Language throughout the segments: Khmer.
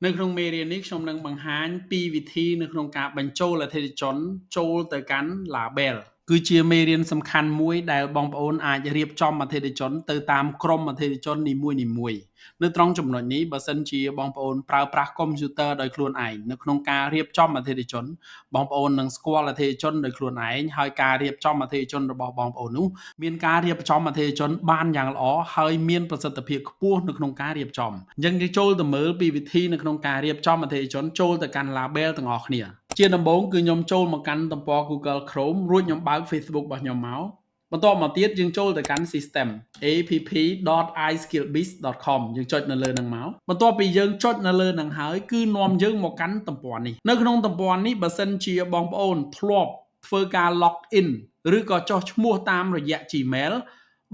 នៅក្នុងមេរៀននេះខ្ញុំនឹងបង្ហាញពីវិធីនៅក្នុងការបញ្ចូលអតិថិជនចូលទៅកាន់ label គឺជាមេរៀនសំខាន់មួយដែលបងប្អូនអាចរៀបចំអតិថិជនទៅតាមក្រុមអតិថិជននីមួយៗនៅត្រង់ចំណុចនេះបើសិនជាបងប្អូនប្រើប្រាស់កុំព្យូទ័រដោយខ្លួនឯងនៅក្នុងការរៀបចំអតិថិជនបងប្អូននឹងស្គាល់អតិថិជនដោយខ្លួនឯងហើយការរៀបចំអតិថិជនរបស់បងប្អូននោះមានការរៀបចំអតិថិជនបានយ៉ាងល្អហើយមានប្រសិទ្ធភាពខ្ពស់នៅក្នុងការរៀបចំអញ្ចឹងយើងចូលទៅមើលពីវិធីនៅក្នុងការរៀបចំអតិថិជនចូលទៅកាន់ label ទាំងអស់គ្នាជាដំបូងគឺខ្ញុំចូលមកកាន់ទំព័រ Google Chrome រួចខ្ញុំបើក Facebook របស់ខ្ញុំមកបន្ទាប់មកទៀតយើងចូលទៅកាន់ system app.iskillbiz.com យើងចុចនៅលើនឹងមកបន្ទាប់ពីយើងចុចនៅលើនឹងហើយគឺនាំយើងមកកាន់ទំព័រនេះនៅក្នុងទំព័រនេះបើសិនជាបងប្អូនធ្លាប់ធ្វើការ log in ឬក៏ចុះឈ្មោះតាមរយៈ Gmail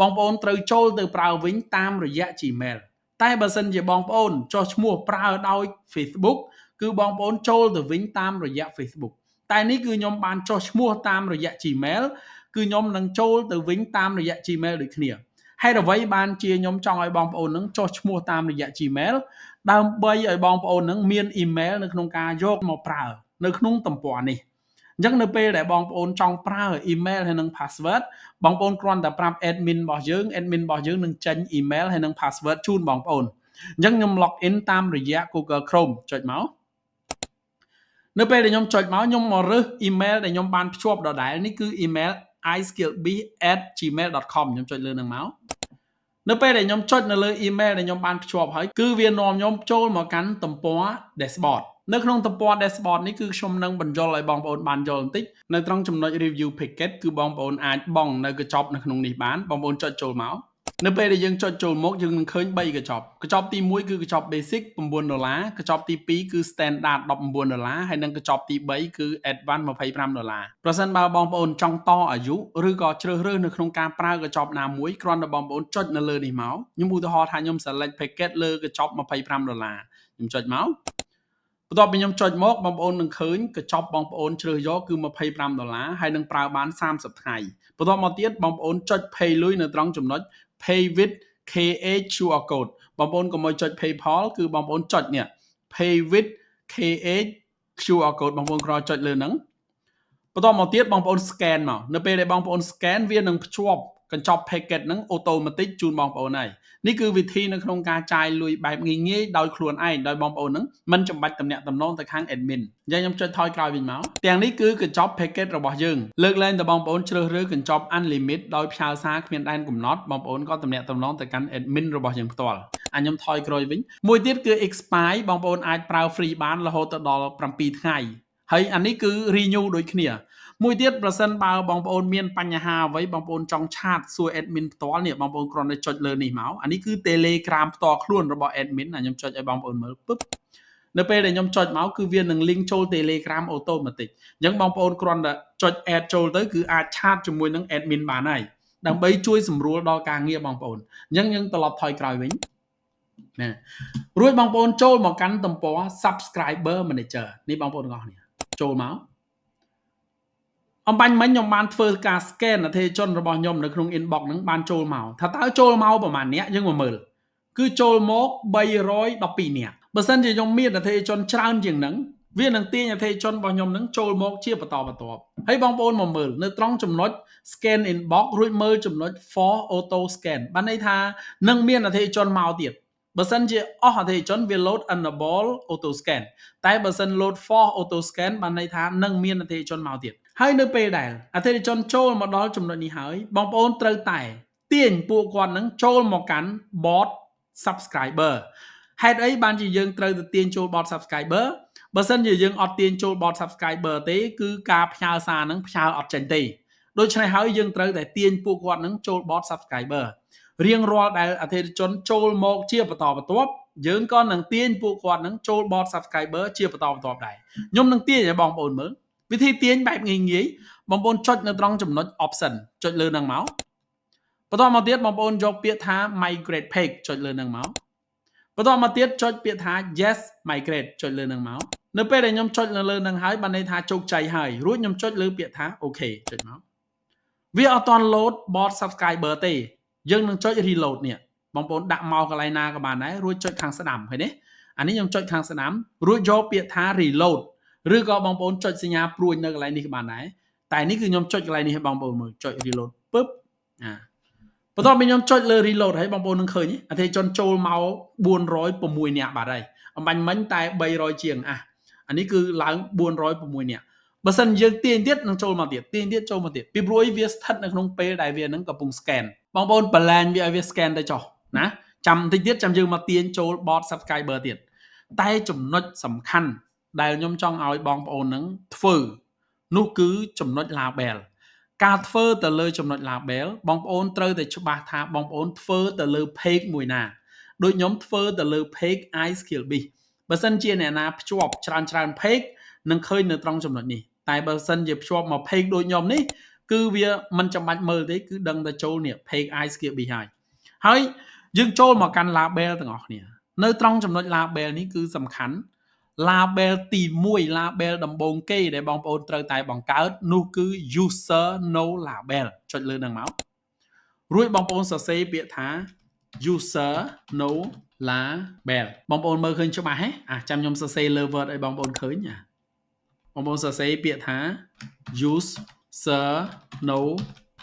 បងប្អូនត្រូវចូលទៅប្រើវិញតាមរយៈ Gmail តែបើសិនជាបងប្អូនចុះឈ្មោះប្រើដោយ Facebook គឺបងប្អូនចូលទៅវិញតាមរយៈ Facebook តែនេះគឺខ្ញុំបានចុះឈ្មោះតាមរយៈ Gmail គឺខ្ញុំនឹងចូលទៅវិញតាមរយៈ Gmail ដូចគ្នាហេតុអ្វីបានជាខ្ញុំចង់ឲ្យបងប្អូននឹងចុះឈ្មោះតាមរយៈ Gmail ដើម្បីឲ្យបងប្អូននឹងមាន email នៅក្នុងការយកមកប្រើនៅក្នុងទំព័រនេះអញ្ចឹងនៅពេលដែលបងប្អូនចង់ប្រើ email ហើយនិង password បងប្អូនគ្រាន់តែប្រាប់ admin របស់យើងនឹងចេញ email ហើយនិង password ជូនបងប្អូនអញ្ចឹងខ្ញុំ log in តាមរយៈ Google Chrome ចុចមកនៅពេលដែលខ្ញុំចុចមកខ្ញុំមករើស email ដែលខ្ញុំបានភ្ជាប់ដដែលនេះគឺ email iskillbiz@gmail.com ខ្ញុំចុចលើនឹងមកនៅពេលដែលខ្ញុំចុចនៅលើ email ដែលខ្ញុំបានភ្ជាប់ហើយគឺវានាំខ្ញុំចូលមកកាន់ទំព័រ dashboard នៅក្នុងទំព័រ dashboard នេះគឺខ្ញុំនឹងបញ្យល់ឲ្យបងប្អូនបានយល់បន្តិចនៅត្រង់ចំណុច review packet គឺបងប្អូនអាចបង់នៅកញ្ចប់នៅក្នុងនេះបានបងប្អូនចុចចូលមកនៅពេលដែលយើងចុចចូលមកយើងនឹងឃើញ3កញ្ចប់កញ្ចប់ទី1គឺកញ្ចប់ basic $9 កញ្ចប់ទី2គឺ standard $19 ហើយនិងកញ្ចប់ទី3គឺ advanced $25ប្រសិនបើបងប្អូនចង់តអាយុឬក៏ជ្រើសរើសនៅក្នុងការប្រើកញ្ចប់ណាមួយគ្រាន់តែបងប្អូនចុចនៅលើនេះមកខ្ញុំឧទាហរណ៍ថាខ្ញុំ select packet លើកញ្ចប់$25ខ្ញុំចុចមកបន្ទាប់ពីខ្ញុំចុចមកបងប្អូននឹងឃើញកញ្ចប់បងប្អូនជ្រើសយកគឺ$25ហើយនឹងប្រើបាន30ថ្ងៃបន្ទាប់មកទៀតបងប្អូនចុច pay លុយនៅត្រង់ចំណុច pay with KH QR code បងប្អូនកុំឲ្យចុច PayPal គឺបងប្អូនចុចនេះ pay with KH QR code បងប្អូនគ្រាន់ចុចលើហ្នឹងបន្ទាប់មកទៀតបងប្អូន scan មកនៅពេលដែលបងប្អូន scan វានឹងភ្ជាប់កញ្ចប់ packet ហ្នឹង automatic ជូនបងប្អូនហើយនេះគឺវិធីនៅក្នុងការចាយលុយបែបងាយៗដោយខ្លួនឯងដោយបងប្អូនហ្នឹងមិនចាំបាច់តំណាក់តំណងទៅខាង admin អញ្ចឹងខ្ញុំចុចថយក្រោយវិញមកទាំងនេះគឺកញ្ចប់ packet របស់យើងលើកលែងតែបងប្អូនជ្រើសរើសកញ្ចប់ unlimit ដោយផ្ញើសារគ្មានដែនកំណត់បងប្អូនក៏តំណាក់តំណងទៅកាន់ admin របស់យើងផ្ទាល់ខ្ញុំថយក្រោយវិញមួយទៀតគឺ expire បងប្អូនអាចប្រើ free បានរហូតដល់7ថ្ងៃហើយអានេះគឺ renew ដូចគ្នាមួយទៀតប្រសិនបើបងប្អូនមានបញ្ហាអ្វីបងប្អូនចង់ឆាតសួរ admin ផ្ទាល់នេះបងប្អូនគ្រាន់តែចុចលើនេះមកអានេះគឺ Telegram ផ្ទាល់ខ្លួនរបស់ admin ខ្ញុំចុចឲ្យបងប្អូនមើលពឹបនៅពេលដែលខ្ញុំចុចមកគឺវានឹង link ចូល Telegram automatic អញ្ចឹងបងប្អូនគ្រាន់តែចុច add ចូលទៅគឺអាចឆាតជាមួយនឹង admin បានហើយដើម្បីជួយសម្រួលដល់ការងារបងប្អូនអញ្ចឹងយើងត្រឡប់ថយក្រោយវិញណារួចបងប្អូនចូលមកកាន់ទំព័រ subscriber manager នេះបងប្អូនទាំងអស់គ្នាចូលមកអំបញ្ញមិញខ្ញុំបានធ្វើការ scan អតិថិជនរបស់ខ្ញុំនៅក្នុង inbox ហ្នឹងបានចូលមកថាតើចូលមកប្រហែលអ្នកយើងមកមើលគឺចូលមក312នាក់បើសិនជាខ្ញុំមានអតិថិជនច្រើនជាងហ្នឹងវានឹងទាញអតិថិជនរបស់ខ្ញុំហ្នឹងចូលមកជាបន្តបន្ទាប់ហើយបងប្អូនមកមើលនៅត្រង់ចំណុច scan inbox រួចមើលចំណុច for auto scan បានន័យថានឹងមានអតិថិជនមកទៀតបើសិនជាអស់អតិថិជនវា load enable auto scan តែបើសិន load for auto scan បានន័យថានឹងមានអតិថិជនមកទៀតហើយនៅពេលដែលអតិថិជនចូលមកដល់ចំណុចនេះហើយបងប្អូនត្រូវតែទាញពួកគាត់នឹងចូលមកកាន់ bot subscriber ហេតុអីបានជាយើងត្រូវទៅទាញចូល bot subscriber បើសិនជាយើងអត់ទាញចូល bot subscriber ទេគឺការផ្ញើសារនឹងផ្ញើអត់ចេញទេដូច្នេះហើយយើងត្រូវតែទាញពួកគាត់នឹងចូល bot subscriber រៀងរាល់ដែលអតិថិជនចូលមកជាបន្តបន្ទាប់យើងក៏នឹងទាញពួកគាត់នឹងចូល bot subscriber ជាបន្តបន្ទាប់ដែរខ្ញុំនឹងទាញឲ្យបងប្អូនមើលវិធីទាញបែបងាយៗបងប្អូនចុចនៅត្រង់ចំណុច option ចុចលើនឹងមកបន្តមកទៀតបងប្អូនយកពាក្យថា migrate page ចុចលើនឹងមកបន្តមកទៀតចុចពាក្យថា yes migrate ចុចលើនឹងមកនៅពេលដែលខ្ញុំចុចនៅលើនឹងហើយបានន័យថាជោគជ័យហើយរួចខ្ញុំចុចលើពាក្យថា okay ចុចមកវាអត់ទាន់ load bot subscriber ទេយើងនឹងចុច reload នេះបងប្អូនដាក់មកកន្លែងណាក៏បានដែររួចចុចខាងស្ដាំឃើញទេ អានេះខ្ញុំចុចខាងស្ដាំរួចយកពាក្យថា reload ឬក៏បងប្អូនចុចសញ្ញាព្រួយនៅកន្លែងនេះក៏បានដែរតែនេះគឺខ្ញុំចុចកន្លែងនេះឲ្យបងប្អូនមើលចុច reload ពឹបបន្ទាប់ពីខ្ញុំចុចលើ reload ហើយបងប្អូននឹងឃើញអតិថិជនចូលមក406នាក់បាត់ហើយអំបញ្ញមិញតែ300ជាងអានេះគឺឡើង406នាក់បើសិនយើងទាញទៀតនឹងចូលមកទៀតទាញទៀតចូលមកទៀតពីព្រោះវាស្ថិតនៅក្នុងពេលដែលវានឹងកំពុង scan បងប្អូនបន្លែងវាឲ្យវា scan ទៅចុះណាចាំបន្តិចទៀតចាំយើងមកទាញចូល bot subscriber ទៀតតែចំណុចសំខាន់ដែលខ្ញុំចង់ឲ្យបងប្អូននឹងធ្វើនោះគឺចំណុច label ការធ្វើទៅលើចំណុច label បងប្អូនត្រូវតែច្បាស់ថាបងប្អូនធ្វើទៅលើ page មួយណាដូចខ្ញុំធ្វើទៅលើ page iSkillBiz បើសិនជាអ្នកណាភ្ជាប់ច្រើន page នឹងឃើញនៅត្រង់ចំណុចនេះតែបើសិនជាភ្ជាប់មក page ដូចខ្ញុំនេះគឺវាមិនចាំបាច់មើលទេគឺដឹងតែចូលនេះ page iSkillBiz ហើយយើងចូលមកកាន់ label ទាំងអស់គ្នានៅត្រង់ចំណុច label នេះគឺសំខាន់ label ទី1 label ដំបូងគេដែលបងប្អូនត្រូវតែបង្កើតនោះគឺ user no label ចុចលើនឹងមករួចបងប្អូនសរសេរពាក្យថា user no label បងប្អូនមើលឃើញច្បាស់ហ៎ចាំខ្ញុំសរសេរលើ Word ឲ្យបងប្អូនឃើញបងប្អូនសរសេរពាក្យថា user no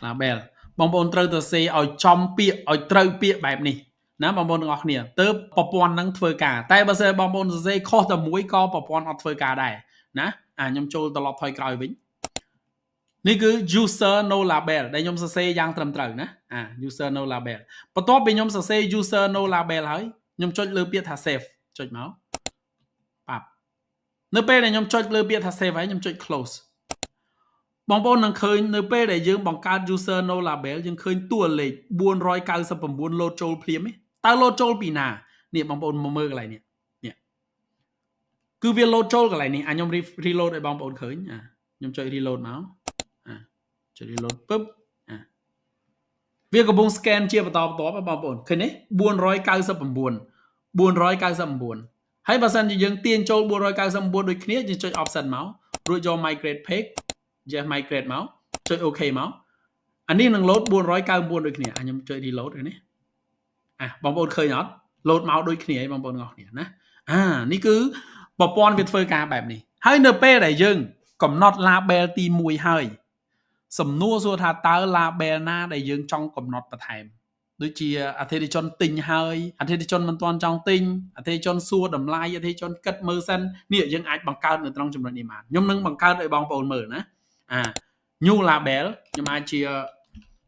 label បងប្អូនត្រូវសរសេរឲ្យចំពាក្យឲ្យត្រូវពាក្យបែបនេះណាបងប្អូនទាំងអស់គ្នាទើបប្រព័ន្ធនឹងធ្វើការតែបើសិនបងប្អូនសរសេរខុសតែមួយក៏ប្រព័ន្ធអត់ធ្វើការដែរណាខ្ញុំចូលត្រឡប់ថយក្រោយវិញនេះគឺ user no label ដែលខ្ញុំសរសេរយ៉ាងត្រឹមត្រូវណាuser no label បន្ទាប់ពីខ្ញុំសរសេរ user no label ហើយខ្ញុំចុចលើពាក្យថា save ចុចមកប៉ាប់នៅពេលដែលខ្ញុំចុចលើពាក្យថា save ហើយខ្ញុំចុច close បងប្អូននឹងឃើញនៅពេលដែលយើងបង្កើត user no label យើងឃើញតួលេខ499 load ចូលភ្លាមតើ load ចូលពីណានេះបងប្អូនមកមើលកន្លែងនេះគឺវា load ចូលកន្លែងនេះខ្ញុំ reload ឲ្យបងប្អូនឃើញខ្ញុំចុច reload មកចុច reload ពឹបវាកំពុង scan ជាបន្តបន្ទាប់បងប្អូនឃើញទេ499ហើយបើសិនជាយើងទាញចូល499ដូចគ្នាយើងចុច option មករួចយក migrate page migrate មកចុច OK មកអានេះនឹង load 499ដូចគ្នាខ្ញុំចុច reload នេះបងប្អូនឃើញអត់ load មកដូចគ្នាឯងបងប្អូនទាំងអស់គ្នាណានេះគឺប្រព័ន្ធវាធ្វើការបែបនេះហើយនៅពេលដែលយើងកំណត់ label ទី1ហើយសំណួរសួរថាតើ label ណាដែលយើងចង់កំណត់បន្ថែមដូចជាអតិថិជនទិញហើយអតិថិជនមិនទាន់ចង់ទិញអតិថិជនសួរតម្លៃអតិថិជនគិតមើលសិននេះយើងអាចបង្កើតនៅត្រង់ចំណុចនេះបានខ្ញុំនឹងបង្កើតឲ្យបងប្អូនមើលណាnew label ខ្ញុំអាចជា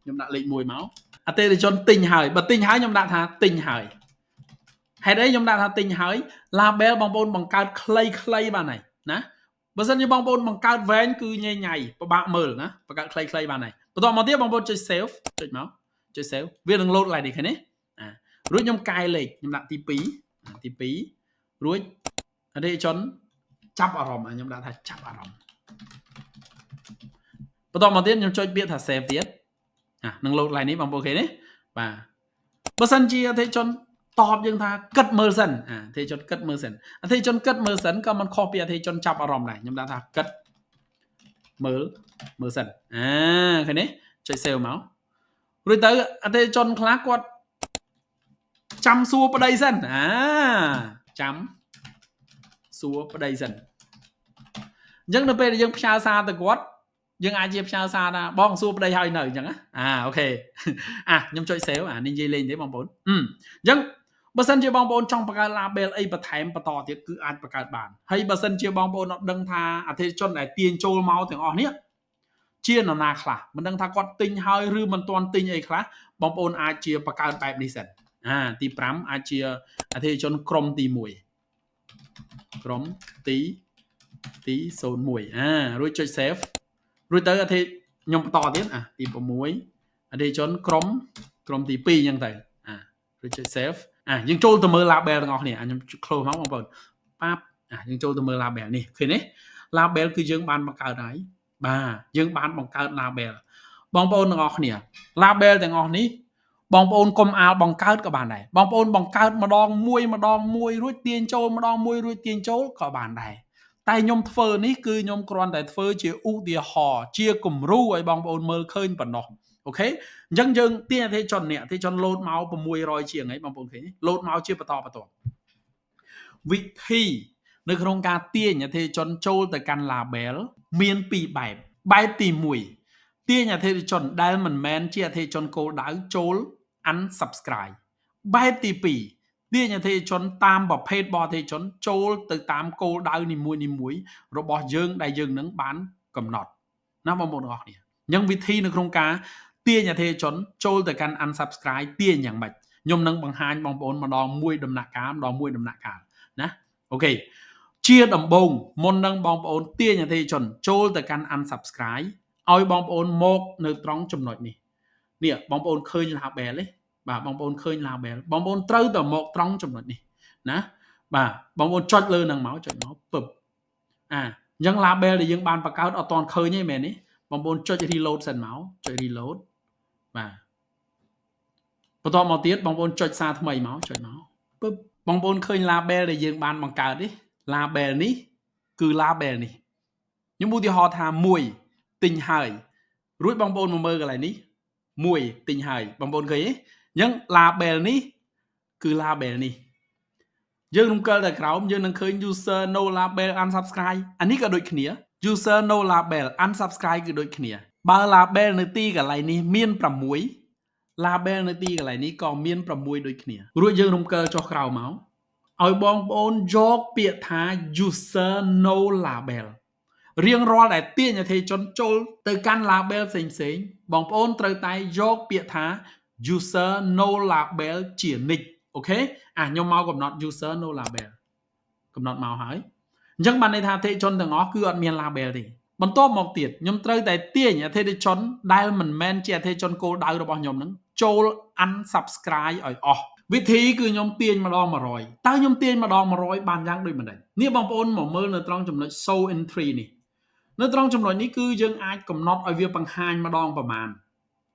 ខ្ញុំដាក់លេខ1មកអតិថិជនទិញហើយបើទិញហើយខ្ញុំដាក់ថាទិញហើយហេតុអីខ្ញុំដាក់ថាទិញហើយ label បងប្អូនបង្កើតខ្លីៗបានហើយណាបើសិនជាបងប្អូនបង្កើតវែងគឺញ៉ៃពិបាកមើលណាបង្កើតខ្លីៗបានហើយបន្តមកទៀតបងប្អូនចុច save ចុចមកចុច save វានឹង load ឡើងនេះឃើញទេរួចខ្ញុំកែលេខខ្ញុំដាក់ទី2រួចអតិថិជនចាប់អារម្មណ៍ខ្ញុំដាក់ថាចាប់អារម្មណ៍បន្តមកទៀតខ្ញុំចុចពាក្យថា save ទៀតនឹង load ឡើងនេះបងប្អូនឃើញទេបាទបើសិនជាអតិថិជនតបយើងថាគិតមើលសិនអតិថិជនគិតមើលសិនអតិថិជនគិតមើលសិនក៏មិនខុសពីអតិថិជនចាប់អារម្មណ៍ដែរខ្ញុំដាក់ថាគិតមើលសិនឃើញទេចុច save មករួចទៅអតិថិជនខ្លះគាត់ចាំសួរប្តីសិនចាំសួរប្តីសិនអញ្ចឹងនៅពេលដែលយើងផ្ញើសារទៅគាត់យើងអាចជាផ្ញើសារថាបងសួរប្តីហើយនៅអញ្ចឹងអូខេខ្ញុំចុច save នេះនិយាយលេងទេបងប្អូនអញ្ចឹងបើសិនជាបងប្អូនចង់បង្កើត label អីបន្ថែមបន្តទៀតគឺអាចបង្កើតបានហើយបើសិនជាបងប្អូនអត់ដឹងថាអតិថិជនដែលទាញចូលមកទាំងអស់នេះជានរណាខ្លះមិនដឹងថាគាត់ទិញហើយឬមិនទាន់ទិញអីខ្លះបងប្អូនអាចជាបង្កើតបែបនេះសិនទី5អាចជាអតិថិជនក្រុមទី1ក្រុមទី01រួចចុច save រួចទៅខ្ញុំបន្តទៀតទី6អតិថិជនក្រុមទី2អញ្ចឹងទៅរួចចុច save យើងចូលទៅមើល label ទាំងអស់គ្នាខ្ញុំ close មកបងប្អូនប៉ាប់យើងចូលទៅមើល label នេះឃើញទេ label គឺយើងបានបង្កើតហើយបាទយើងបានបង្កើត label បងប្អូនទាំងអស់គ្នា label ទាំងអស់នេះបងប្អូនកុំអាលបង្កើតក៏បានដែរបងប្អូនបង្កើតម្ដងមួយរួចទាញចូលម្ដងមួយរួចទាញចូលក៏បានដែរតែខ្ញុំធ្វើនេះគឺខ្ញុំគ្រាន់តែធ្វើជាឧទាហរណ៍ជាគំរូឲ្យបងប្អូនមើលឃើញប៉ុណ្ណោះអូខេអញ្ចឹងយើងទាញអតិថិជននេះអតិថិជន load មក600ជាងហើយបងប្អូនឃើញ load មកជាបន្ត វិធីនៅក្នុងការទាញអតិថិជនចូលទៅកាន់ label មានពីរបែបបែបទី1ទាញអតិថិជនដែលមិនមែនជាអតិថិជនគោលដៅចូល unsubscribe បែបទី2ទាញអតិថិជនតាមប្រភេទរបស់អតិថិជនចូលទៅតាមគោលដៅនីមួយៗរបស់យើងដែលយើងនឹងបានកំណត់ណាបងប្អូនទាំងអស់គ្នាអញ្ចឹងវិធីនៅក្នុងការទាញអតិថិជនចូលទៅកាន់ unsubscribe ទាញយ៉ាងម៉េចខ្ញុំនឹងបង្ហាញបងប្អូនម្ដងមួយដំណាក់កាលណាអូខេជាដំបូងមុននឹងបងប្អូនទាញអតិថិជនចូលទៅកាន់ unsubscribe ឲ្យបងប្អូនមកនៅត្រង់ចំណុចនេះបងប្អូនឃើញ label ទេបាទបងប្អូនឃើញ label បងប្អូនត្រូវតែមកត្រង់ចំណុចនេះណាបាទបងប្អូនចុចលើនឹងមកពឹបអញ្ចឹង label ដែលយើងបានបង្កើតអត់ទាន់ឃើញទេមែនទេបងប្អូនចុច reload សិនមកចុច reload បាទបន្តមកទៀតបងប្អូនចុចសារថ្មីមកចុចមកពឹបបងប្អូនឃើញ label ដែលយើងបានបង្កើតទេ label នេះគឺ label នេះខ្ញុំឧទាហរណ៍ថា1ទិញហើយរួចបងប្អូនមកមើលកន្លែងនេះ1ទិញហើយបងប្អូនឃើញទេអញ្ចឹង label នេះគឺ label នេះយើងរំកិលតែក្រោមយើងនឹងឃើញ user no label unsubscribe អានេះក៏ដូចគ្នា user no label unsubscribe គឺដូចគ្នាបើ label នៅទីកន្លែងនេះមាន6 label នៅទីកន្លែងនេះក៏មាន6ដូចគ្នារួចយើងរំកិលចុះក្រោមមកឲ្យបងប្អូនយកពាក្យថា user no label រៀងរាល់ដែលទាញអតិថិជនចូលទៅកាន់ label ផ្សេងៗបងប្អូនត្រូវតែយកពាក្យថា user no label ជានិច្ចអូខេខ្ញុំមកកំណត់ user no label កំណត់មកហើយអញ្ចឹងបានន័យថាអតិថិជនទាំងអស់គឺអត់មាន label ទេបន្ទាប់មកទៀតខ្ញុំត្រូវតែទាញអតិថិជនដែលមិនមែនជាអតិថិជនគោលដៅរបស់ខ្ញុំនឹងចូល unsubscribe ឲ្យអស់វិធីគឺខ្ញុំទាញម្ដង100តើខ្ញុំទាញម្ដង100បានយ៉ាងដូចម្ដេចនេះបងប្អូនមកមើលនៅត្រង់ចំណុច show entry នេះនៅត្រង់ចំណុចនេះគឺយើងអាចកំណត់ឲ្យវាបង្ហាញម្ដងប្រមាណ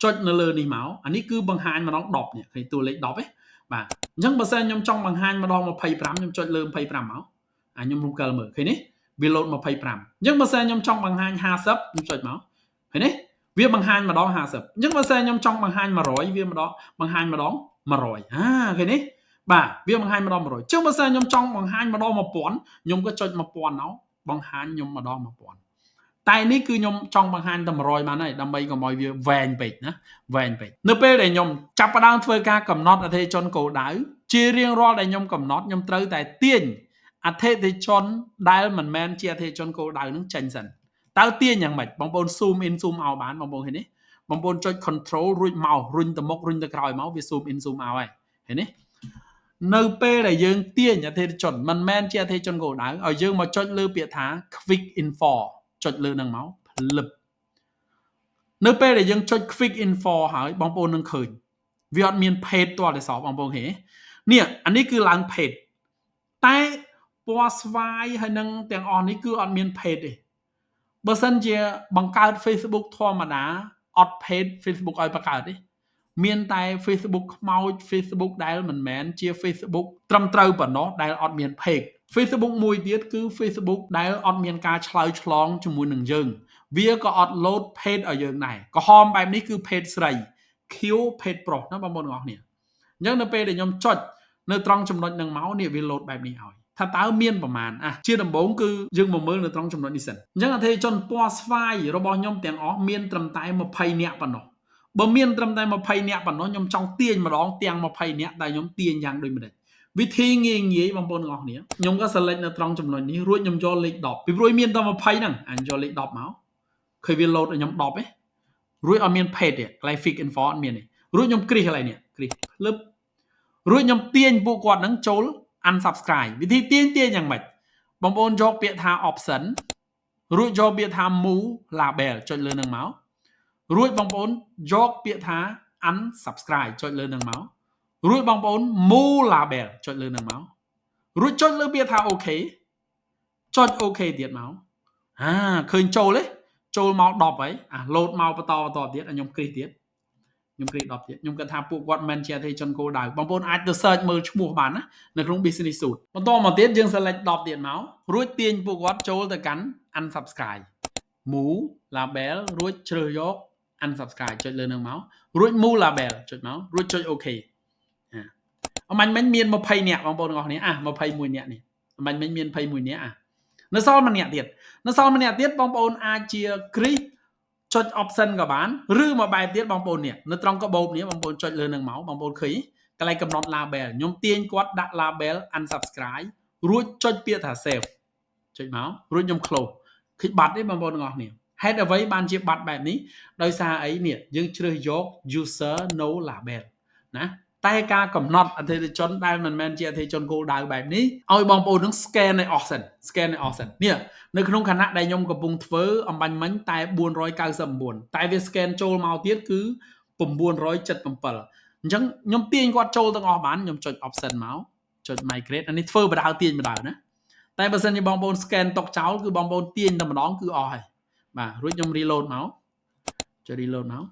ចុចនៅលើនេះមកអានេះគឺបង្ហាញម្ដង10នេះឃើញតួលេខ10ទេបាទអញ្ចឹងបើសិនខ្ញុំចង់បង្ហាញម្ដង25ខ្ញុំចុចលើ25មកខ្ញុំរំកិលមើលឃើញទេវាលោត25អញ្ចឹងបើសិនខ្ញុំចង់បង្ហាញ50ខ្ញុំចុចមកឃើញទេវាបង្ហាញម្ដង50អញ្ចឹងបើសិនខ្ញុំចង់បង្ហាញ100វាបង្ហាញម្ដង100ឃើញទេបាទវាបង្ហាញម្ដង100អញ្ចឹងបើសិនខ្ញុំចង់បង្ហាញម្ដង1000ខ្ញុំក៏ចុច1000មកបង្ហាញខ្ញុំម្ដង1000តែនេះគឺខ្ញុំចង់បង្ហាញតែ100បានហើយដើម្បីកុំឲ្យវាវែងពេកណាវែងពេកនៅពេលដែលខ្ញុំចាប់ផ្ដើមធ្វើការកំណត់អតិថិជនគោលដៅជារៀងរាល់ដែលខ្ញុំកំណត់ខ្ញុំត្រូវតែទាញអតិថិជនដែលមិនមែនជាអតិថិជនគោលដៅនឹងចេញសិនតើទាញយ៉ាងម៉េចបងប្អូន zoom in zoom out បានបងប្អូនឃើញទេបងប្អូនចុច control រួចមករុញទៅមុខរុញទៅក្រោយមកវា zoom in zoom out ហើយឃើញទេនៅពេលដែលយើងទាញអតិថិជនមិនមែនជាអតិថិជនគោលដៅឲ្យយើងមកចុចលើពាក្យថា quick info ចុចលើនឹងមកភ្លឹបនៅពេលដែលយើងចុច quick info ហើយបងប្អូននឹងឃើញវាអត់មាន page ទាល់តែសោះបងប្អូនឃើញទេនេះអានេះគឺឡើង page តែពណ៌ស្វាយហើយនឹងទាំងអស់នេះគឺអត់មាន page ទេបើសិនជាបង្កើត Facebook ធម្មតាអត់ page Facebook ឲ្យបង្កើតទេមានតែ Facebook ខ្មោច Facebook ដែលមិនមែនជា Facebook ត្រឹមត្រូវប៉ុណ្ណោះដែលអត់មាន page Facebook មួយទៀតគឺ Facebook ដែលអត់មានការឆ្លើយឆ្លងជាមួយនឹងយើងវាក៏អត់ load page ឲ្យយើងដែរក្រហមបែបនេះគឺ page ស្រី Q page ប្រុសណាបងប្អូនទាំងអស់គ្នាអញ្ចឹងនៅពេលដែលខ្ញុំចុចនៅត្រង់ចំណុចនឹងមកនេះវា load បែបនេះឲ្យថាតើមានប្រមាណជាដំបូងគឺយើងមកមើលនៅត្រង់ចំណុចនេះសិនអញ្ចឹងអតិថិជនពណ៌ស្វាយរបស់ខ្ញុំទាំងអស់មានត្រឹមតែ20នាក់ប៉ុណ្ណោះបើមានត្រឹមតែ20នាក់ប៉ុណ្ណោះខ្ញុំចង់ទាញម្ដងទាំង20នាក់ដែលខ្ញុំទាញយ៉ាងដូចម្ដេចវិធីងាយបងប្អូនទាំងអស់គ្នាខ្ញុំក៏ select នៅត្រង់ចំណុចនេះរួចខ្ញុំយកលេខ10ពីព្រោះមានតែ20ហ្នឹងយកលេខ10មកឃើញវា load ឲ្យខ្ញុំ10ទេរួចអត់មាន page ទេកន្លែង fix info អត់មានទេរួចខ្ញុំគ្រីសកន្លែងនេះគ្រីសភ្លឹបរួចខ្ញុំទាញពួកគាត់ហ្នឹងចូល unsubscribe វិធីទាញយ៉ាងម៉េចបងប្អូនយកពាក្យថា option រួចយកពាក្យថា move label ចុចលើនឹងមករួចបងប្អូនយកពាក្យថា unsubscribe ចុចលើនឹងមករួចបងប្អូន move label ចុចលើនឹងមករួចចុចលើពាក្យថា OK ចុច OK ទៀតមកឃើញចូលទេចូលមក10ហើយload មកបន្តទៀតខ្ញុំគ្រីសទៀតខ្ញុំគ្រីស10ទៀតខ្ញុំគិតថាពួកគាត់មិនជាអតិថិជនគោលដៅបងប្អូនអាចទៅ search មើលឈ្មោះបានណានៅក្នុង business suite បន្តមកទៀតយើង select 10ទៀតមករួចទាញពួកគាត់ចូលទៅកាន់ unsubscribe move label រួចជ្រើសយក unsubscribe ចុចលើនឹងមករួច move label ចុចមករួចចុច OK អមាញ់មិញមាន20នាក់បងប្អូនទាំងអស់គ្នា21នាក់នេះ មិនមាន21នាក់នៅសល់ម្នាក់ទៀតបងប្អូនអាចជា create ចុច option ក៏បានឬមួយបែបទៀតបងប្អូននេះនៅត្រង់កាបូបនេះបងប្អូនចុចលើនឹងមកបងប្អូនឃើញកន្លែងកំណត់ label ខ្ញុំទាញគាត់ដាក់ label unsubscribe រួចចុចពាក្យថា save ចុចមករួចខ្ញុំ close ឃើញបាត់ទេបងប្អូនទាំងអស់គ្នាហេតុអ្វីបានជាបាត់បែបនេះដោយសារអីនេះយើងជ្រើសយក user no label ណាតែការកំណត់អតិថិជនដែលមិនមែនជាអតិថិជនគោលដៅបែបនេះឲ្យបងប្អូននឹង scan ឲ្យអស់សិននេះនៅក្នុងខណៈដែលខ្ញុំកំពុងធ្វើអំបញ្ញមិញតែ499តែវា scan ចូលមកទៀតគឺ977អញ្ចឹងខ្ញុំទាញគាត់ចូលទាំងអស់បានខ្ញុំចុច option មកចុច migrate អានេះធ្វើបដៅទាញបដៅណាតែបើសិនជាបងប្អូន scan តុកចោលគឺបងប្អូនទាញតែម្ដងគឺអស់ហើយបាទរួចខ្ញុំ reload មកចុច reload មក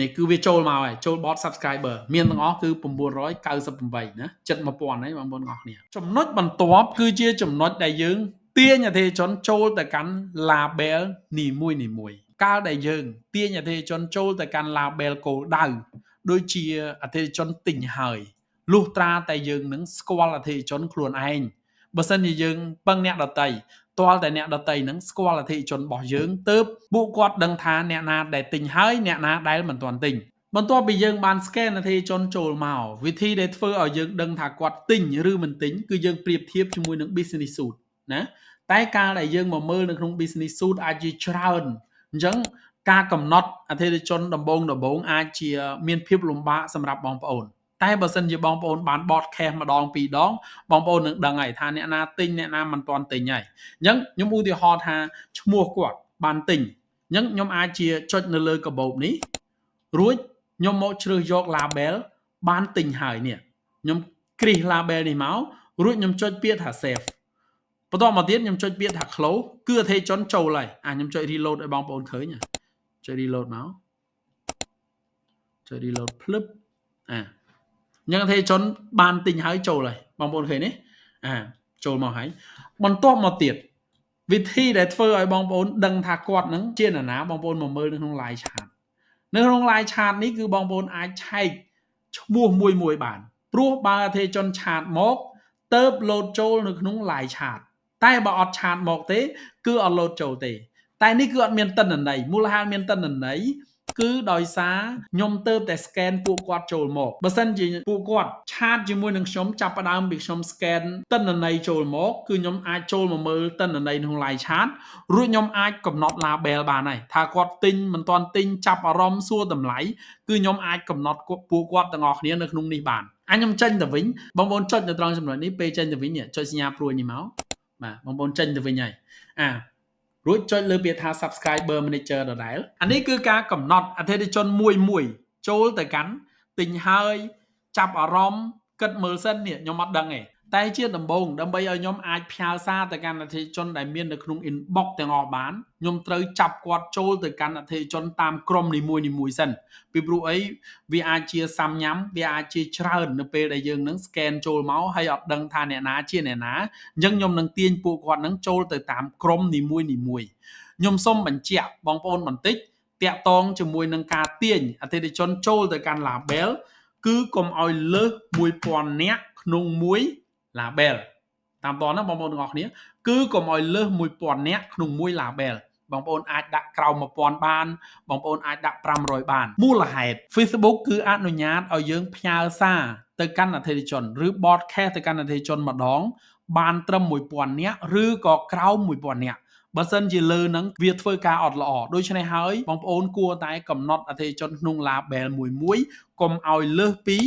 នេះគឺវាចូលមកហើយចូល bot subscriber មានទាំងអស់គឺ998ណាជិត1000ហើយបងប្អូនទាំងអស់គ្នាចំណុចបន្ទាប់គឺជាចំណុចដែលយើងទាញអតិថិជនចូលទៅកាន់ label នីមួយកាលដែលយើងទាញអតិថិជនចូលទៅកាន់ label គោលដៅដូចជាអតិថិជនទិញហើយលុះត្រាតែយើងនឹងស្គាល់អតិថិជនខ្លួនឯងបើសិនជាយើងពឹងអ្នកដតីទាល់តែអ្នកដតីនឹងស្គាល់អតិថិជនរបស់យើងទៅពួកគាត់ដឹងថាអ្នកណាដែលទិញហើយអ្នកណាដែលមិនទាន់ទិញបន្ទាប់ពីយើងបាន scan អតិថិជនចូលមកវិធីដែលធ្វើឲ្យយើងដឹងថាគាត់ទិញឬមិនទិញគឺយើងប្រៀបធៀបជាមួយនឹង business suite ណាតែការដែលយើងមកមើលនៅក្នុង business suite អាចជាច្រើនអញ្ចឹងការកំណត់អតិថិជនដំបូងអាចជាមានភាពលំបាកសម្រាប់បងប្អូនតែបើសិនជាបងប្អូនបាន broadcast ម្ដងពីរដងបងប្អូននឹងដឹងហើយថាអ្នកណាទិញអ្នកណាមិនទាន់ទិញហើយអញ្ចឹងខ្ញុំឧទាហរណ៍ថាឈ្មោះគាត់បានទិញអញ្ចឹងខ្ញុំអាចជាចុចនៅលើកាបូបនេះរួចខ្ញុំមកជ្រើសយក label បានទិញហើយនេះខ្ញុំគ្រីស label នេះមករួចខ្ញុំចុចពាក្យថា save បន្ទាប់មកទៀតខ្ញុំចុចពាក្យថា close គឺអតិថិជនចូលហើយខ្ញុំចុច reload ឲ្យបងប្អូនឃើញចុច reload មកចុច reload ភ្លឹបអញ្ចឹងអតិថិជនបានទិញហើយចូលហើយបងប្អូនឃើញនេះចូលមកហើយបន្ទាប់មកទៀតវិធីដែលធ្វើឲ្យបងប្អូនដឹងថាគាត់នឹងជានរណាបងប្អូនមកមើលនៅក្នុង live chat នៅក្នុង live chat នេះគឺបងប្អូនអាចឆែកឈ្មោះមួយបានព្រោះបើអតិថិជនឆាតមកទៅលោតចូលនៅក្នុង live chat តែបើអត់ឆាតមកទេគឺអត់លោតចូលទេតែនេះគឺអត់មានតិន្នន័យមូលហេតុមានតិន្នន័យគឺដោយសារខ្ញុំទៅតែ scan ពួកគាត់ចូលមកបើសិនជាពួកគាត់ឆាតជាមួយនឹងខ្ញុំចាប់ផ្ដើមពីខ្ញុំ scan តិន្នន័យចូលមកគឺខ្ញុំអាចចូលមកមើលតិន្នន័យក្នុង live chat រួចខ្ញុំអាចកំណត់ label បានហើយថាគាត់ទិញមិនទាន់ទិញចាប់អារម្មណ៍សួរតម្លៃគឺខ្ញុំអាចកំណត់ពួកគាត់ទាំងអស់គ្នានៅក្នុងនេះបានខ្ញុំចេញទៅវិញបងប្អូនចុចនៅត្រង់ចំណុចនេះពេលចេញទៅវិញចុចសញ្ញាព្រួយនេះមកបាទបងប្អូនចេញទៅវិញហើយរួចចុចលើពាក្យថា subscriber manager ដដែលអានេះគឺការកំណត់អតិថិជនមួយចូលទៅកាន់ទិញហើយចាប់អារម្មណ៍គិតមើលសិននេះខ្ញុំអត់ដឹងទេតែជាដំបូងដើម្បីឲ្យខ្ញុំអាចផ្ញើសារទៅកាន់អតិថិជនដែលមាននៅក្នុង inbox ទាំងអស់បានខ្ញុំត្រូវចាប់គាត់ចូលទៅកាន់អតិថិជនតាមក្រុមនីមួយសិនពីព្រោះអីវាអាចជាសាំញ៉ាំវាអាចជាច្រើននៅពេលដែលយើងនឹង scan ចូលមកហើយអត់ដឹងថាអ្នកណាជាអ្នកណាអញ្ចឹងខ្ញុំនឹងទាញពួកគាត់នឹងចូលទៅតាមក្រុមនីមួយខ្ញុំសូមបញ្ជាក់បងប្អូនបន្តិចតាក់ទងជាមួយនឹងការទាញអតិថិជនចូលទៅកាន់ label គឺកុំឲ្យលើស 1000 នាក់ក្នុងមួយ label តាមតណាបងប្អូនទាំងអស់គ្នាគឺកុំឲ្យលើស 1000 នាក់ក្នុងមួយ label បងប្អូនអាចដាក់ក្រោម 1000 បានបងប្អូនអាចដាក់500បានមូលហេតុ Facebook គឺអនុញ្ញាតឲ្យយើងផ្ញើសារទៅកាន់អតិថិជនឬ broadcast ទៅកាន់អតិថិជនម្ដងបានត្រឹម 1000 នាក់ឬក៏ក្រោម 1000 នាក់បើសិនជាលើនឹងវាធ្វើការអត់ល្អដូច្នេះហើយបងប្អូនគួរតែកំណត់អតិថិជនក្នុង label មួយកុំឲ្យលើសពី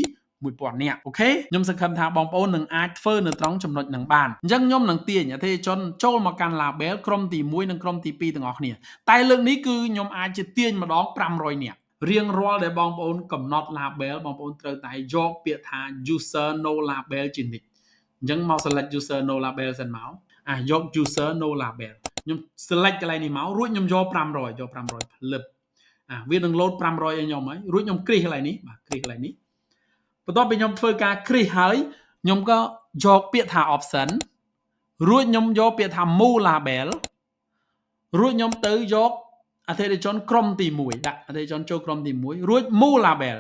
1000 នាក់អូខេខ្ញុំសង្ឃឹមថាបងប្អូននឹងអាចធ្វើនៅត្រង់ចំណុចនឹងបានអញ្ចឹងខ្ញុំនឹងទាញអតិថិជនចូលមកកាន់ label ក្រុមទី1និងក្រុមទី2ទាំងអស់គ្នាតែលើកនេះគឺខ្ញុំអាចជាទាញម្ដង500នាក់រៀងរាល់ដែលបងប្អូនកំណត់ label បងប្អូនត្រូវតែយកពាក្យថា user no label ជានិច្ចអញ្ចឹងមក select user no label សិនមកយក user no label ខ្ញុំ select កន្លែងនេះមករួចខ្ញុំយក500ភ្លឹបវានឹង load 500ឲ្យខ្ញុំហើយរួចខ្ញុំគ្រីសកន្លែងនេះបាទគ្រីសកន្លែងនេះបន្ទាប់ពីខ្ញុំធ្វើការគ្រីសហើយខ្ញុំក៏យកពាក្យថា option រួចខ្ញុំយកពាក្យថា move label រួចខ្ញុំទៅយកអតិថិជនក្រុមទី1ដាក់អតិថិជនចូលក្រុមទី1រួច move label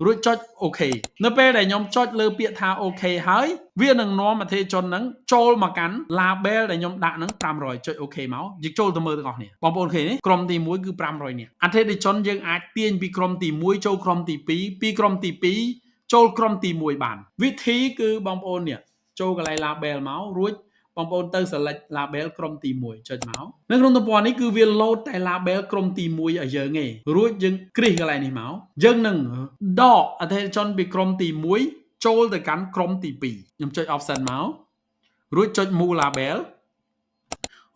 រួចចុច OK នៅពេលដែលខ្ញុំចុចលើពាក្យថា OK ហើយវានឹងនាំអតិថិជនហ្នឹងចូលមកកាន់ label ដែលខ្ញុំដាក់ហ្នឹង500ចុច OK មកយើងចូលទៅមើលទាំងអស់គ្នាបងប្អូនឃើញទេក្រុមទី1គឺ500នាក់អតិថិជនយើងអាចទាញពីក្រុមទី1ចូលក្រុមទី2ពីក្រុមទី2ចូលក្រុមទី1បានវិធីគឺបងប្អូននេះចូលកន្លែង label មករួចបងប្អូនទៅ select label ក្រុមទី1ចុចមកនៅក្នុងទំព័រនេះគឺវា load តែ label ក្រុមទី1ឲ្យយើងទេរួចយើងគ្រីសកន្លែងនេះមកយើងនឹងដកអតិថិជនពីក្រុមទី1ចូលទៅកាន់ក្រុមទី2ខ្ញុំចុច option មករួចចុច move label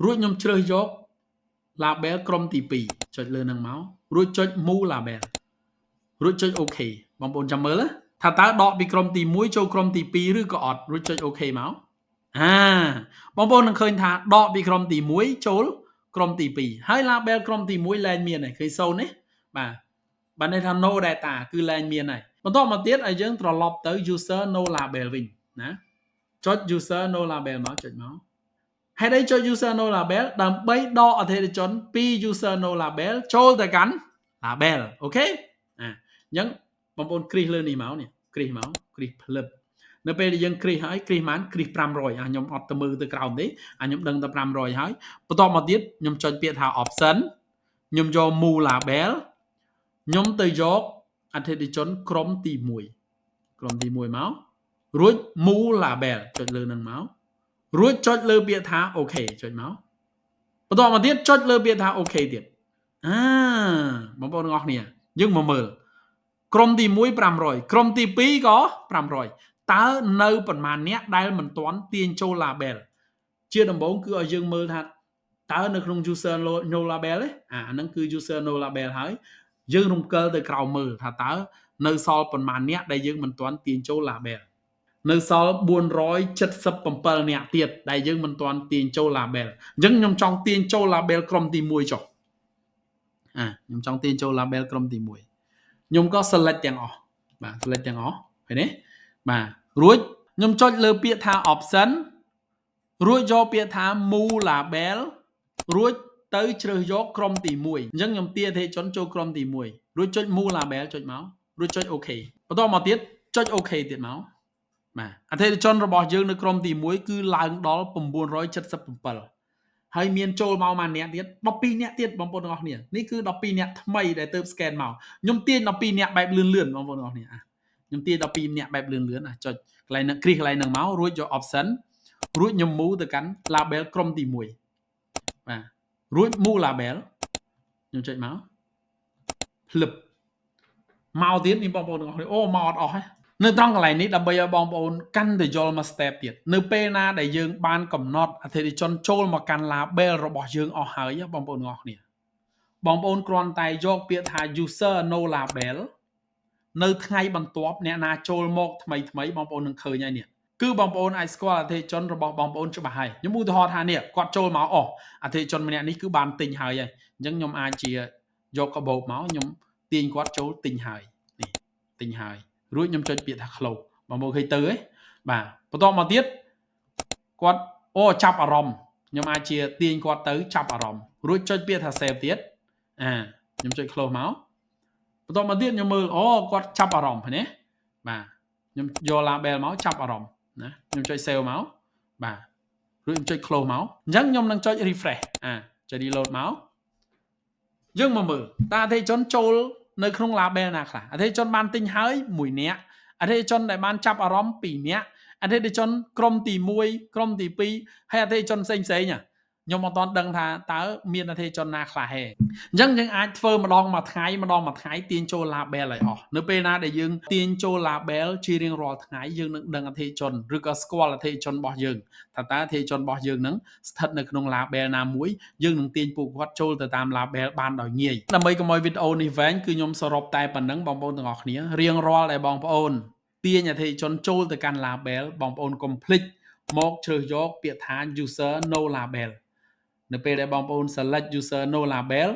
រួចខ្ញុំជ្រើសយក label ក្រុមទី2ចុចលើនឹងមករួចចុច move label រួចចុច OK បងប្អូនចាំមើលថាតើដកពីក្រុមទី1ចូលក្រុមទី2ឬក៏អត់រួចចុច OK មកបងប្អូននឹងឃើញថាដកពីក្រុមទី1ចូលក្រុមទី2ហើយ label ក្រុមទី1លែងមានហើយឃើញ0នេះបាទន័យថា no data គឺលែងមានហើយបន្តមកទៀតឲ្យយើងត្រឡប់ទៅ user no label វិញណាចុច user no label មកចុចមកហេតុអីចុច user no label ដើម្បីដកអតិថិជនពី user no label ចូលទៅកាន់ label អូខេអញ្ចឹងបងប្អូនគ្រីសលើនេះមកនេះគ្រីសមកគ្រីសផ្លឹបនៅពេលដែលយើងគ្រីសហើយគ្រីសបានគ្រីស500ខ្ញុំអត់ទៅមើលទៅក្រោមទេខ្ញុំដឹងតែ500ហើយបន្តមកទៀតខ្ញុំចុចពាក្យថា option ខ្ញុំយក move label ខ្ញុំទៅយកអតិថិជនក្រុមទី1ក្រុមទី1មករួច move label ចុចលើនឹងមករួចចុចលើពាក្យថា OK ចុចមកបន្តមកទៀតចុចលើពាក្យថា OK ទៀតបងប្អូនទាំងអស់គ្នាយើងមកមើលក្រុមទី1 500ក្រុមទី2ក៏500តើនៅប្រមាណអ្នកដែលមិនទាន់ទាញចូល label ជាដំបូងគឺឲ្យយើងមើលថាតើនៅក្នុង user no label ទេអាហ្នឹងគឺ user no label ហើយយើងរំកិលទៅក្រោមមើលថាតើនៅសល់ប្រមាណអ្នកដែលយើងមិនទាន់ទាញចូល label នៅសល់477នាក់ទៀតដែលយើងមិនទាន់ទាញចូល label អញ្ចឹងខ្ញុំចង់ទាញចូល label ក្រុមទី1ចុះខ្ញុំចង់ទាញចូល label ក្រុមទី1ខ្ញុំក៏ select ទាំងអស់បាទ select ទាំងអស់ឃើញទេបាទរួចខ្ញុំចុចលើពាក្យថា option រួចយកពាក្យថា move label រួចទៅជ្រើសយកក្រុមទី1អញ្ចឹងខ្ញុំទាញអតិថិជនចូលក្រុមទី1រួចចុច move label ចុចមករួចចុច OK បន្តមកទៀតចុច OK ទៀតមកបាទអតិថិជនរបស់យើងនៅក្រុមទី1គឺឡើងដល់977ហើយមានចូលមកមួយអ្នកទៀត12អ្នកទៀតបងប្អូនទាំងអស់គ្នានេះគឺ12អ្នកថ្មីដែលទៅ scan មកខ្ញុំទាញ12អ្នកបែបលឿនបងប្អូនទាំងអស់គ្នាខ្ញុំទាញ12អ្នកបែបលឿនចុចកន្លែងហ្នឹងគ្រីសកន្លែងហ្នឹងមករួចយក option រួចខ្ញុំ move ទៅកាន់ label ក្រុមទី1បាទរួច move label ខ្ញុំចុចមកភ្លឹបមកទៀតនេះបងប្អូនទាំងអស់គ្នាអូមកអត់អស់ហ៎នៅត្រង់កន្លែងនេះដើម្បីឲ្យបងប្អូនកាន់តែយល់មក step ទៀតនៅពេលណាដែលយើងបានកំណត់អតិថិជនចូលមកកាន់ label របស់យើងអស់ហើយបងប្អូនទាំងអស់គ្នាបងប្អូនគ្រាន់តែយកពាក្យថា user no label នៅថ្ងៃបន្ទាប់អ្នកណាចូលមកថ្មីបងប្អូននឹងឃើញហើយនេះគឺបងប្អូនអាចស្គាល់អតិថិជនរបស់បងប្អូនច្បាស់ហើយខ្ញុំឧទាហរណ៍ថានេះគាត់ចូលមកអស់អតិថិជនម្នាក់នេះគឺបានទិញហើយអញ្ចឹងខ្ញុំអាចជាយកកាបូបមកខ្ញុំទាញគាត់ចូលទិញហើយនេះទិញហើយរួចខ្ញុំចុចពាក្យថា close បងប្អូនឃើញទៅហ៎បាទបន្តមកទៀតគាត់ចាប់អារម្មណ៍ខ្ញុំអាចជាទាញគាត់ទៅចាប់អារម្មណ៍រួចចុចពាក្យថា save ទៀតខ្ញុំចុច close មកបន្តមកទៀតខ្ញុំមើលគាត់ចាប់អារម្មណ៍ណាបាទខ្ញុំយក label មកចាប់អារម្មណ៍ណាខ្ញុំចុច save មកបាទរួចខ្ញុំចុច close មកអញ្ចឹងខ្ញុំនឹងចុច refresh ចុច reload មកយើងមកមើលតើអតិថិជនចូលនៅក្នុង label ណាខ្លះអតិថិជនបានទិញហើយ1នាក់អតិថិជនដែលបានចាប់អារម្មណ៍2នាក់អតិថិជនក្រុមទី1ក្រុមទី2ហើយអតិថិជនផ្សេងខ្ញុំអត់ទាន់ដឹងថាតើមានអតិថិជនណាខ្លះហេអញ្ចឹងយើងអាចធ្វើម្ដងមួយថ្ងៃទាញចូល label ឲ្យអស់នៅពេលណាដែលយើងទាញចូល label ជារៀងរាល់ថ្ងៃយើងនឹងដឹងអតិថិជនឬក៏ស្គាល់អតិថិជនរបស់យើងថាតើអតិថិជនរបស់យើងនឹងស្ថិតនៅក្នុង label ណាមួយយើងនឹងទាញពួកគាត់ចូលទៅតាម label បានដោយងាយដើម្បីកុំឲ្យវីដេអូនេះវែងគឺខ្ញុំសរុបតែប៉ុណ្្នឹងបងប្អូនទាំងអស់គ្នារៀងរាល់ដែលបងប្អូនទាញអតិថិជនចូលទៅកាន់ label បងប្អូនកុំភ្លេចមកជ្រើសយកពាក្យថា user no label នៅពេលដែលបងប្អូន select user no label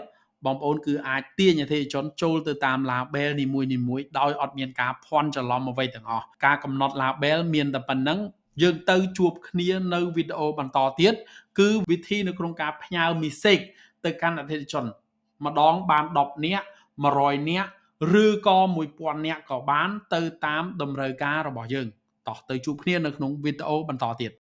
បងប្អូនគឺអាចទាញអតិថិជនចូលទៅតាម label នីមួយៗដោយអត់មានការភ័ន្តច្រឡំអ្វីទាំងអស់ការកំណត់ label មានតែប៉ុណ្្នឹងយើងទៅជួបគ្នានៅវីដេអូបន្តទៀតគឺវិធីនៅក្នុងការផ្ញើ message ទៅកាន់អតិថិជនម្ដងបាន10នាក់100នាក់ ឬក៏1000នាក់ក៏បានទៅតាមតម្រូវការរបស់យើងតោះទៅជួបគ្នានៅក្នុងវីដេអូបន្តទៀត